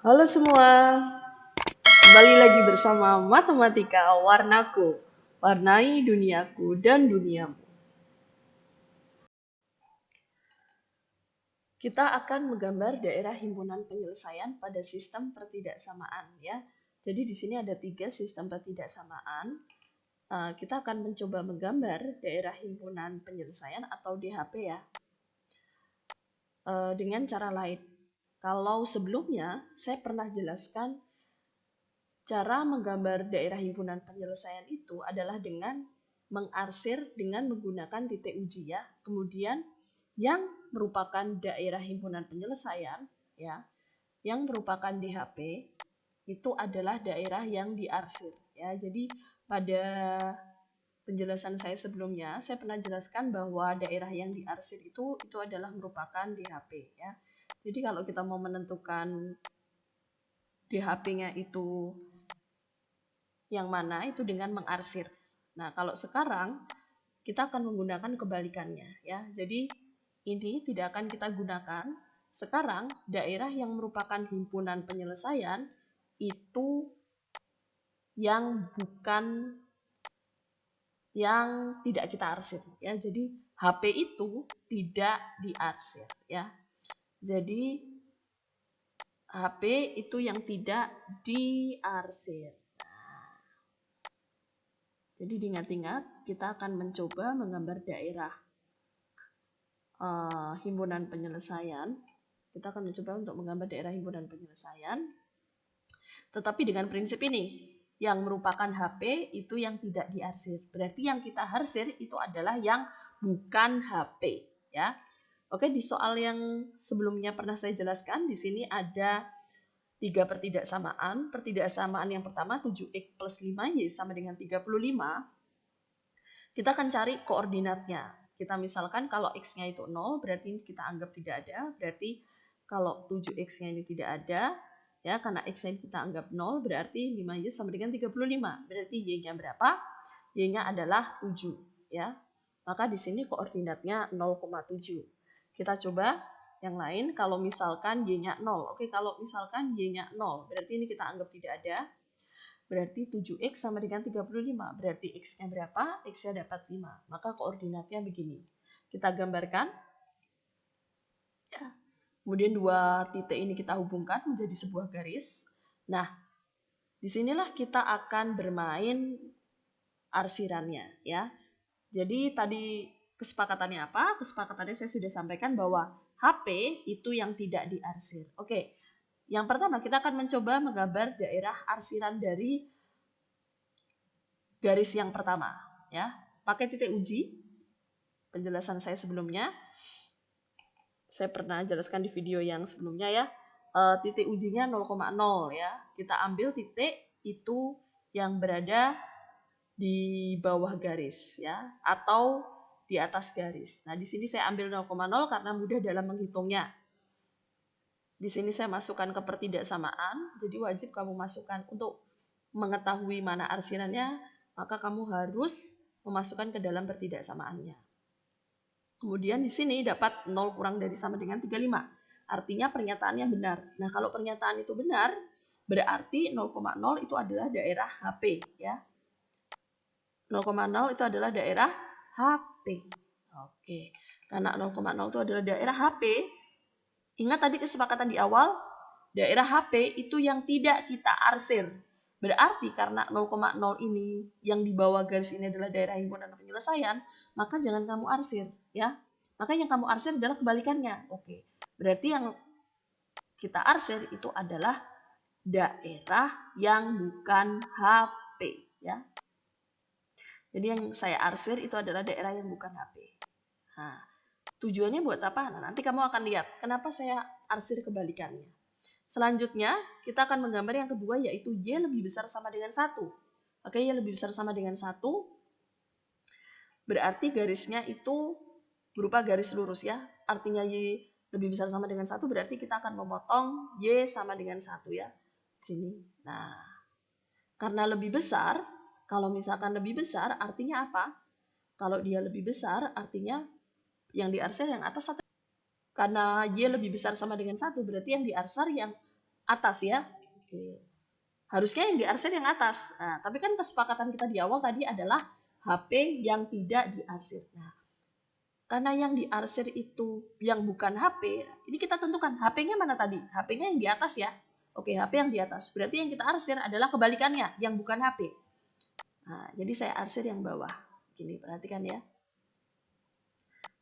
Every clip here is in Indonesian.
Halo semua, kembali lagi bersama Matematika Warnaku. Warnai duniaku dan duniamu. Kita akan menggambar daerah himpunan penyelesaian pada sistem pertidaksamaan ya. Jadi di sini ada 3 sistem pertidaksamaan. Kita akan mencoba menggambar daerah himpunan penyelesaian atau DHP ya. Dengan cara lain. Kalau sebelumnya saya pernah jelaskan cara menggambar daerah himpunan penyelesaian itu adalah dengan mengarsir dengan menggunakan titik uji ya. Kemudian yang merupakan daerah himpunan penyelesaian ya, yang merupakan DHP itu adalah daerah yang diarsir ya. Jadi pada penjelasan saya sebelumnya saya pernah jelaskan bahwa daerah yang diarsir itu adalah merupakan DHP ya. Jadi kalau kita mau menentukan DHP-nya itu yang mana itu dengan mengarsir. Nah, kalau sekarang kita akan menggunakan kebalikannya ya. Jadi ini tidak akan kita gunakan. Sekarang daerah yang merupakan himpunan penyelesaian itu yang tidak kita arsir ya. Jadi HP itu tidak diarsir ya. Jadi HP itu yang tidak diarsir. Jadi diingat-ingat, kita akan mencoba menggambar daerah himpunan penyelesaian. Kita akan mencoba untuk menggambar daerah himpunan penyelesaian. Tetapi dengan prinsip ini, yang merupakan HP itu yang tidak diarsir. Berarti yang kita arsir itu adalah yang bukan HP. Ya. Oke, di soal yang sebelumnya pernah saya jelaskan, di sini ada 3 pertidaksamaan. Pertidaksamaan yang pertama 7x plus 5y sama dengan 35. Kita akan cari koordinatnya. Kita misalkan kalau x-nya itu 0, berarti kita anggap tidak ada. Berarti kalau 7x-nya ini tidak ada, ya karena x-nya kita anggap 0, berarti 5y sama dengan 35. Berarti y-nya berapa? Y-nya adalah 7. Ya. Maka di sini koordinatnya 0,7. Kita coba yang lain, kalau misalkan y-nya 0. Oke, kalau misalkan y-nya 0, berarti ini kita anggap tidak ada. Berarti 7x sama dengan 35. Berarti x-nya berapa? X-nya dapat 5. Maka koordinatnya begini. Kita gambarkan. Ya. Kemudian dua titik ini kita hubungkan menjadi sebuah garis. Nah, disinilah kita akan bermain arsirannya. Ya. Jadi tadi kesepakatannya apa? Kesepakatannya saya sudah sampaikan bahwa HP itu yang tidak diarsir. Oke. Yang pertama kita akan mencoba menggambar daerah arsiran dari garis yang pertama ya. Pakai titik uji. Penjelasan saya sebelumnya saya pernah jelaskan di video yang sebelumnya ya. Titik ujinya 0,0 ya. Kita ambil titik itu yang berada di bawah garis ya atau di atas garis. Nah, di sini saya ambil 0,0 karena mudah dalam menghitungnya. Di sini saya masukkan ke pertidaksamaan, jadi wajib kamu masukkan untuk mengetahui mana arsirannya, maka kamu harus memasukkan ke dalam pertidaksamaannya. Kemudian di sini dapat 0 kurang dari sama dengan 35. Artinya pernyataannya benar. Nah, kalau pernyataan itu benar, berarti 0,0 itu adalah daerah HP ya. 0,0 itu adalah daerah HP. Oke. Karena 0,0 itu adalah daerah HP, ingat tadi kesepakatan di awal, daerah HP itu yang tidak kita arsir. Berarti karena 0,0 ini yang di bawah garis ini adalah daerah himpunan penyelesaian, maka jangan kamu arsir ya. Maka yang kamu arsir adalah kebalikannya. Oke. Berarti yang kita arsir itu adalah daerah yang bukan HP ya. Jadi yang saya arsir itu adalah daerah yang bukan HP. Nah, tujuannya buat apa? Nah, nanti kamu akan lihat kenapa saya arsir kebalikannya. Selanjutnya, kita akan menggambar yang kedua yaitu Y lebih besar sama dengan 1. Oke, Y lebih besar sama dengan 1. Berarti garisnya itu berupa garis lurus ya. Artinya Y lebih besar sama dengan 1 berarti kita akan memotong Y sama dengan 1 ya. Sini. Nah, karena lebih besar, kalau misalkan lebih besar artinya apa? Kalau dia lebih besar artinya yang diarsir yang atas atau karena Y lebih besar sama dengan 1 berarti yang diarsir atas ya. Oke. Harusnya yang diarsir yang atas. Nah, tapi kan kesepakatan kita di awal tadi adalah HP yang tidak diarsir. Nah, karena yang diarsir itu yang bukan HP, ini kita tentukan HP-nya mana tadi? HP-nya yang di atas ya. Oke, HP yang di atas. Berarti yang kita arsir adalah kebalikannya, yang bukan HP. Nah, jadi saya arsir yang bawah. Gini, perhatikan ya.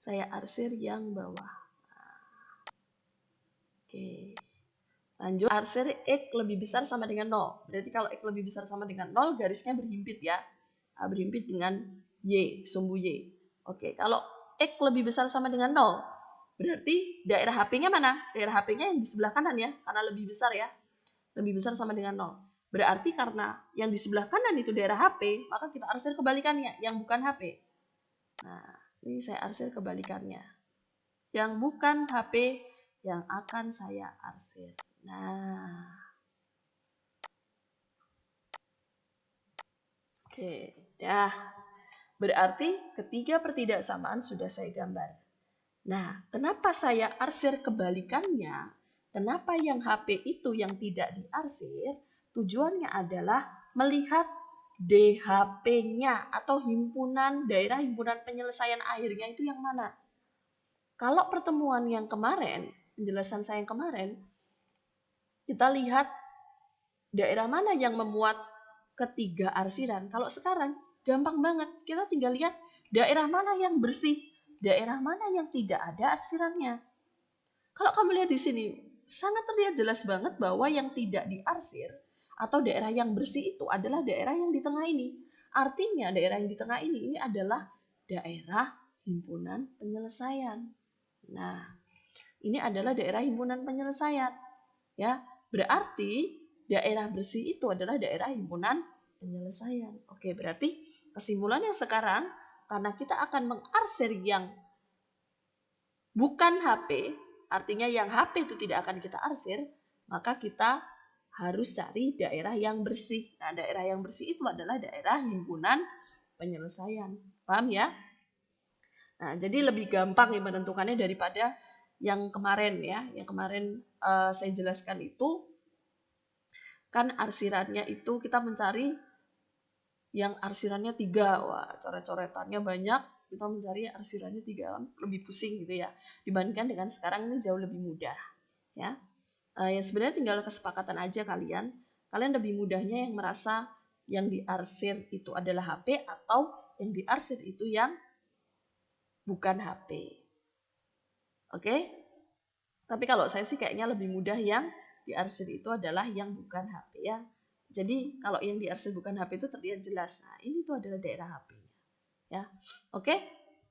Saya arsir yang bawah. Oke. Lanjut, arsir X lebih besar sama dengan 0. Berarti kalau X lebih besar sama dengan 0, garisnya berhimpit ya. Berhimpit dengan Y, sumbu Y. Oke, kalau X lebih besar sama dengan 0, berarti daerah HP-nya mana? Daerah HP-nya yang di sebelah kanan ya, karena lebih besar ya. Lebih besar sama dengan 0. Berarti karena yang di sebelah kanan itu daerah HP, maka kita arsir kebalikannya, yang bukan HP. Nah, ini saya arsir kebalikannya. Yang bukan HP yang akan saya arsir. Nah, oke, dah. Berarti ketiga pertidaksamaan sudah saya gambar. Nah, kenapa saya arsir kebalikannya? Kenapa yang HP itu yang tidak diarsir? Tujuannya adalah melihat DHP-nya atau daerah himpunan penyelesaian airnya itu yang mana. Kalau pertemuan yang kemarin, penjelasan saya yang kemarin, kita lihat daerah mana yang memuat ketiga arsiran. Kalau sekarang gampang banget, kita tinggal lihat daerah mana yang bersih, daerah mana yang tidak ada arsirannya. Kalau kamu lihat di sini, sangat terlihat jelas banget bahwa yang tidak diarsir atau daerah yang bersih itu adalah daerah yang di tengah ini. Artinya daerah yang di tengah ini adalah daerah himpunan penyelesaian. Nah, ini adalah daerah himpunan penyelesaian. Ya, berarti daerah bersih itu adalah daerah himpunan penyelesaian. Oke, berarti kesimpulannya sekarang karena kita akan mengarsir yang bukan HP, artinya yang HP itu tidak akan kita arsir, maka kita harus cari daerah yang bersih. Nah, daerah yang bersih itu adalah daerah himpunan penyelesaian. Paham ya? Nah, jadi lebih gampang ya menentukannya daripada yang kemarin ya. Yang kemarin saya jelaskan itu kan arsirannya itu kita mencari yang arsirannya 3. Wah, coret-coretannya banyak. Kita mencari arsirannya 3, lebih pusing gitu ya. Dibandingkan dengan sekarang ini jauh lebih mudah. Ya, ya sebenarnya tinggal kesepakatan aja kalian. Kalian lebih mudahnya yang merasa yang diarsir itu adalah HP atau yang diarsir itu yang bukan HP. Oke? Tapi kalau saya sih kayaknya lebih mudah yang diarsir itu adalah yang bukan HP ya. Jadi kalau yang diarsir bukan HP itu terlihat jelas. Nah, ini tuh adalah daerah HP-nya. Ya. Oke?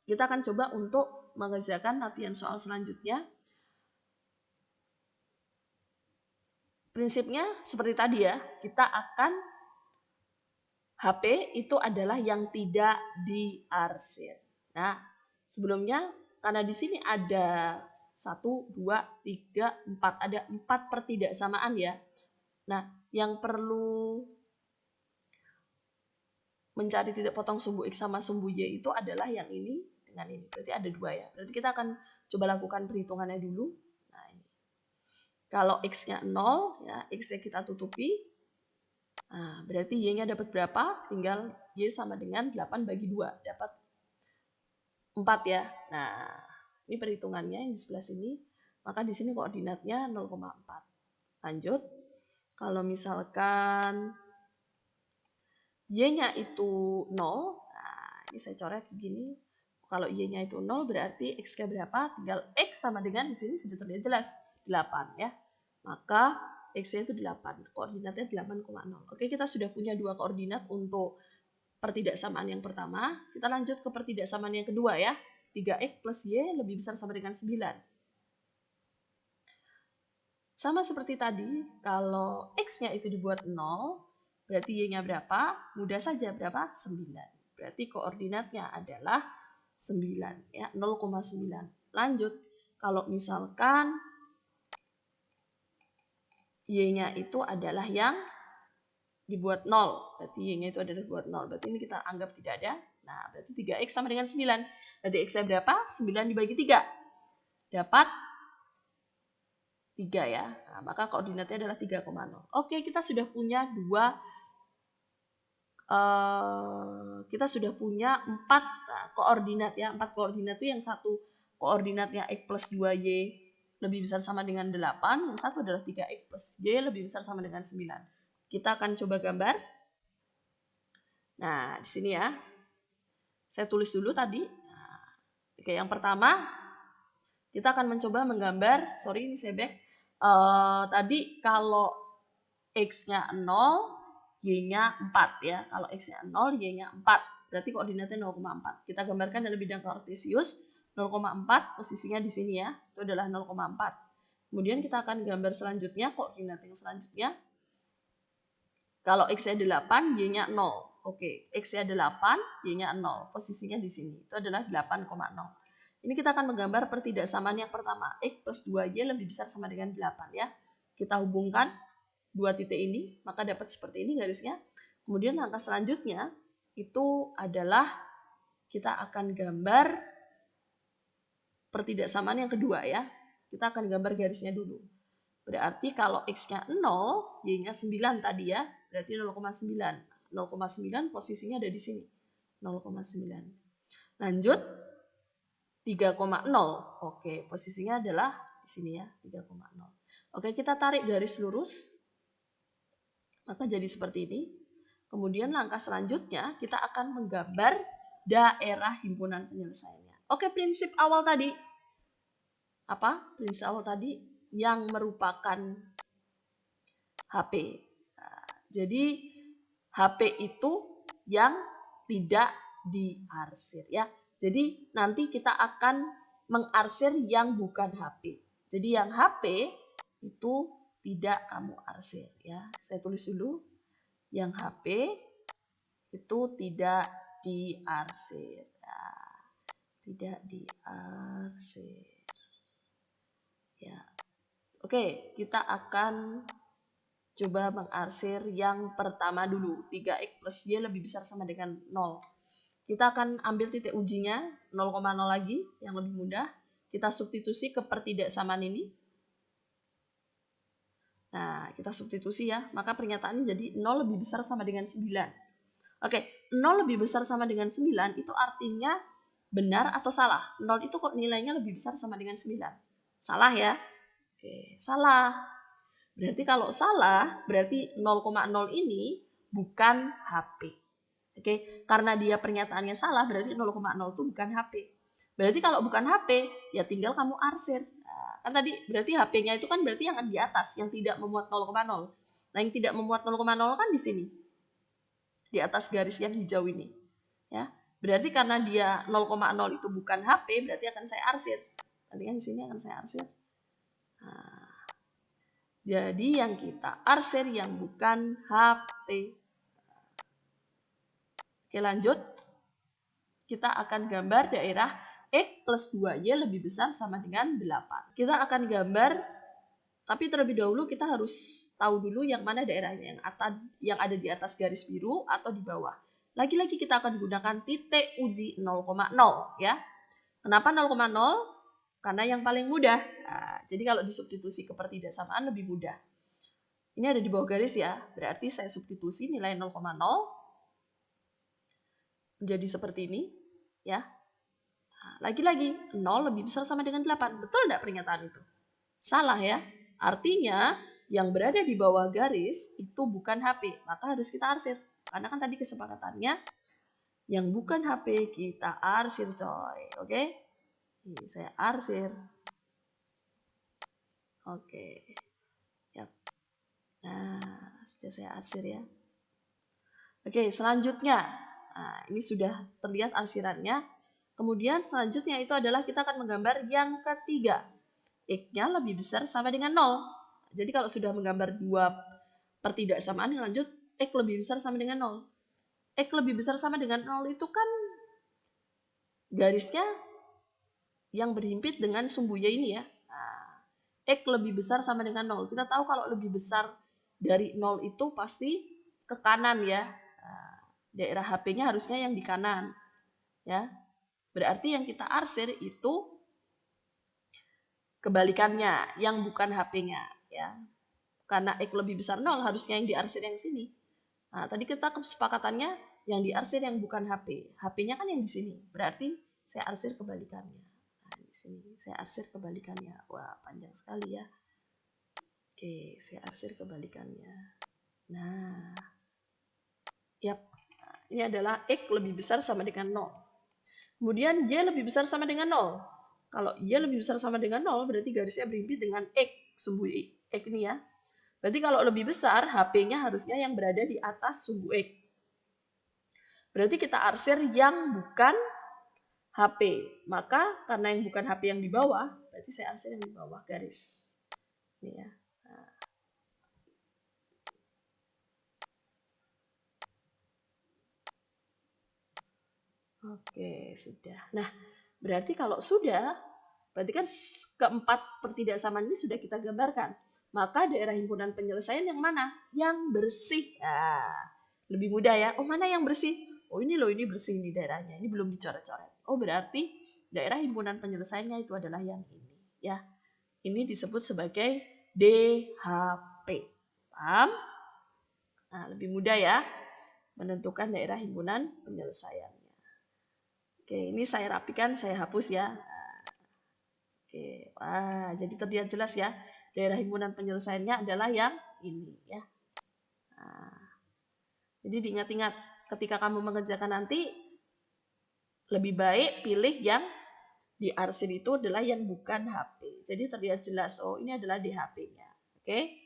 Kita akan coba untuk mengerjakan latihan soal selanjutnya. Prinsipnya seperti tadi ya, kita akan HP itu adalah yang tidak diarsir. Nah, sebelumnya karena di sini ada 1, 2, 3, 4. Ada 4 pertidaksamaan ya. Nah, yang perlu mencari titik potong sumbu X sama sumbu Y itu adalah yang ini dengan ini. Berarti ada 2 ya. Berarti kita akan coba lakukan perhitungannya dulu. Nah, ini. Kalau X-nya 0, ya, X-nya kita tutupi. Nah, berarti Y-nya dapat berapa? Tinggal Y sama dengan 8 bagi 2. Dapat 4 ya. Nah, ini perhitungannya yang di sebelah sini. Maka di sini koordinatnya 0,4. Lanjut. Kalau misalkan Y-nya itu 0. Nah, ini saya coret begini. Kalau Y-nya itu 0 berarti X-nya berapa? Tinggal X sama dengan di sini sudah terlihat jelas. 8 ya. Maka X-nya itu 8. Koordinatnya 8,0. Oke, kita sudah punya 2 koordinat untuk pertidaksamaan yang pertama. Kita lanjut ke pertidaksamaan yang kedua ya. 3X plus Y lebih besar sama dengan 9. Sama seperti tadi, kalau X-nya itu dibuat 0, berarti Y-nya berapa? Mudah saja, berapa? 9. Berarti koordinatnya adalah 9, ya, 0,9. Lanjut, kalau misalkan Y-nya itu adalah yang dibuat 0, berarti Y-nya itu adalah dibuat 0. Berarti ini kita anggap tidak ada. Nah, berarti 3X sama dengan 9. Berarti X-nya berapa? 9 dibagi 3. Dapat 3 ya. Nah, maka koordinatnya adalah 3,0. Oke, kita sudah punya 4 koordinat ya. 4 koordinat itu yang satu koordinatnya X plus 2Y lebih besar sama dengan 8. Yang satu adalah 3X plus Y lebih besar sama dengan 9. Kita akan coba gambar. Nah, di sini ya. Saya tulis dulu tadi. Nah, oke, yang pertama kita akan mencoba menggambar, sorry ini saya back. Tadi kalau X-nya 0, Y-nya 4 ya. Kalau X-nya 0, Y-nya 4. Berarti koordinatnya 0,4. Kita gambarkan dalam bidang kartesius. 0,4 posisinya di sini ya. Itu adalah 0,4. Kemudian kita akan gambar selanjutnya, koordinat yang selanjutnya. Kalau X-nya 8, Y-nya 0. Oke, X-nya 8, Y-nya 0. Posisinya di sini. Itu adalah 8,0. Ini kita akan menggambar pertidaksamaan yang pertama. X plus 2Y lebih besar sama dengan 8 ya. Kita hubungkan dua titik ini, maka dapat seperti ini garisnya. Kemudian langkah selanjutnya itu adalah kita akan gambar pertidaksamaan yang kedua ya. Kita akan gambar garisnya dulu. Berarti kalau X-nya 0, Y-nya 9 tadi ya. Berarti 0,9. 0,9 posisinya ada di sini. 0,9. Lanjut. 3,0. Oke, posisinya adalah di sini ya, 3,0. Oke, kita tarik garis lurus. Maka jadi seperti ini. Kemudian langkah selanjutnya kita akan menggambar daerah himpunan penyelesaiannya. Oke, prinsip awal tadi. Apa? Prinsip awal tadi yang merupakan HP. Nah, jadi HP itu yang tidak diarsir ya. Jadi nanti kita akan mengarsir yang bukan HP. Jadi yang HP itu tidak kamu arsir ya. Saya tulis dulu. Yang HP itu tidak diarsir. Ya. Tidak diarsir. Ya. Oke, kita akan coba mengarsir yang pertama dulu. 3X plus Y lebih besar sama dengan 0. Kita akan ambil titik ujinya 0,0 lagi yang lebih mudah. Kita substitusi ke pertidaksamaan ini. Nah, kita substitusi ya. Maka pernyataannya jadi 0 lebih besar sama dengan 9. Oke, 0 lebih besar sama dengan 9 itu artinya benar atau salah? 0 itu kok nilainya lebih besar sama dengan 9? Salah ya? Oke, salah. Berarti kalau salah, berarti 0,0 ini bukan HP. Oke, karena dia pernyataannya salah, berarti 0,0 itu bukan HP. Berarti kalau bukan HP, ya tinggal kamu arsir. Nah, kan tadi berarti HP-nya itu kan berarti yang di atas, yang tidak memuat 0,0. Nah, yang tidak memuat 0,0 kan di sini. Di atas garis yang hijau ini. Ya. Berarti karena dia 0,0 itu bukan HP, berarti akan saya arsir. Tadi kan di sini akan saya arsir. Nah, jadi yang kita arsir yang bukan HP. Oke, lanjut. Kita akan gambar daerah X plus 2Y lebih besar sama dengan 8. Kita akan gambar, tapi terlebih dahulu kita harus tahu dulu yang mana daerahnya, yang ada di atas garis biru atau di bawah. Lagi-lagi kita akan gunakan titik uji 0,0 ya. Kenapa 0,0? Karena yang paling mudah. Nah, jadi kalau disubstitusi ke pertidaksamaan lebih mudah. Ini ada di bawah garis ya, berarti saya substitusi nilai 0,0 menjadi seperti ini ya. Lagi-lagi 0 lebih besar sama dengan 8. Betul enggak pernyataan itu? Salah ya. Artinya yang berada di bawah garis itu bukan HP, maka harus kita arsir. Karena kan tadi kesepakatannya yang bukan HP kita arsir coy. Oke? Ini saya arsir. Oke. Yap. Nah, sudah saya arsir ya. Oke, selanjutnya. Nah, ini sudah terlihat arsirannya. Kemudian selanjutnya itu adalah kita akan menggambar yang ketiga. X-nya lebih besar sama dengan 0. Jadi kalau sudah menggambar dua pertidaksamaan, lanjut X lebih besar sama dengan 0. X lebih besar sama dengan 0 itu kan garisnya yang berhimpit dengan sumbu Y ini ya. Nah, X lebih besar sama dengan 0. Kita tahu kalau lebih besar dari 0 itu pasti ke kanan ya. Daerah HP-nya harusnya yang di kanan. Ya. Berarti yang kita arsir itu kebalikannya, yang bukan HP-nya ya. Karena X lebih besar 0, harusnya yang diarsir yang sini. Nah, tadi kita kesepakatannya yang diarsir yang bukan HP. HP-nya kan yang di sini. Berarti saya arsir kebalikannya. Nah, di sini saya arsir kebalikannya. Wah, panjang sekali ya. Oke, saya arsir kebalikannya. Nah, yap. Ini adalah X lebih besar sama dengan 0. Kemudian Y lebih besar sama dengan 0. Kalau Y lebih besar sama dengan 0, berarti garisnya berhimpit dengan X, sumbu X ini ya. Berarti kalau lebih besar, HP-nya harusnya yang berada di atas sumbu X. Berarti kita arsir yang bukan HP. Maka karena yang bukan HP yang di bawah, berarti saya arsir yang di bawah garis. Ini ya. Nah. Oke, sudah. Nah, berarti kalau sudah, berarti kan keempat pertidaksamaan ini sudah kita gambarkan. Maka daerah himpunan penyelesaian yang mana? Yang bersih. Nah, lebih mudah ya. Oh, mana yang bersih? Oh, ini loh, ini bersih ini daerahnya. Ini belum dicoret-coret. Oh, berarti daerah himpunan penyelesaiannya itu adalah yang ini. Ya, ini disebut sebagai DHP. Paham? Nah, lebih mudah ya menentukan daerah himpunan penyelesaiannya. Oke, ini saya rapikan, saya hapus ya. Oke, wah, jadi terlihat jelas ya. Daerah himpunan penyelesaiannya adalah yang ini ya. Nah, jadi diingat-ingat ketika kamu mengerjakan nanti lebih baik pilih yang diarsir itu adalah yang bukan HP. Jadi terlihat jelas, oh ini adalah DHP-nya. Oke.